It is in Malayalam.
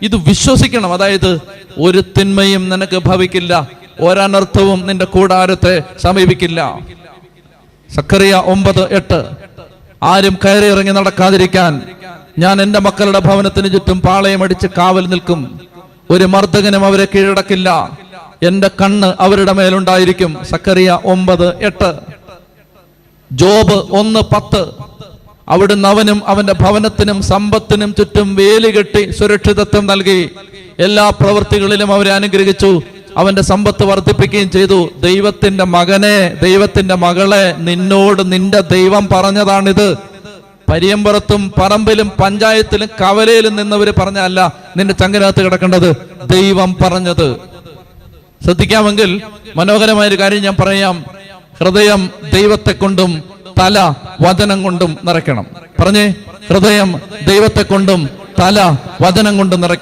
ഇത് വിശ്വസിക്കണം. അതായത് ഒരു തിന്മയും നിനക്ക് ഭവിക്കില്ല, ഒരനർത്ഥവും നിന്റെ കൂടാരത്തെ സമീപിക്കില്ല. സക്കറിയ 9:8. ആരും കയറി ഇറങ്ങി നടക്കാതിരിക്കാൻ ഞാൻ എൻ്റെ മക്കളുടെ ഭവനത്തിന് ചുറ്റും പാളയമടിച്ച് കാവൽ നിൽക്കും. ഒരു മർദ്ദകനും അവരെ കീഴടക്കില്ല. എന്റെ കണ്ണ് അവരുടെ മേലുണ്ടായിരിക്കും. സക്കറിയ 9:8. ജോബ് 1:10. അവിടുന്ന് അവനും അവന്റെ ഭവനത്തിനും സമ്പത്തിനും ചുറ്റും വേലി കെട്ടി സുരക്ഷിതത്വം നൽകി. എല്ലാ പ്രവൃത്തികളിലും അവരെ അനുഗ്രഹിച്ചു. അവന്റെ സമ്പത്ത് വർദ്ധിപ്പിക്കുകയും ചെയ്തു. ദൈവത്തിന്റെ മകനെ, ദൈവത്തിന്റെ മകളെ, നിന്നോട് നിന്റെ ദൈവം പറഞ്ഞതാണിത്. പരിയമ്പുറത്തും പറമ്പിലും പഞ്ചായത്തിലും കവലയിലും നിന്നവര് പറഞ്ഞല്ല നിന്റെ ചങ്കനകത്ത് കിടക്കേണ്ടത്, ദൈവം പറഞ്ഞത്. ശ്രദ്ധിക്കാമെങ്കിൽ മനോഹരമായൊരു കാര്യം ഞാൻ പറയാം. ഹൃദയം ദൈവത്തെ കൊണ്ടും തല വചനം കൊണ്ടും നിറയ്ക്കണം. പറഞ്ഞേ, ഹൃദയം ദൈവത്തെ കൊണ്ടും തല വചനം കൊണ്ടും നിറയ്ക്കണം.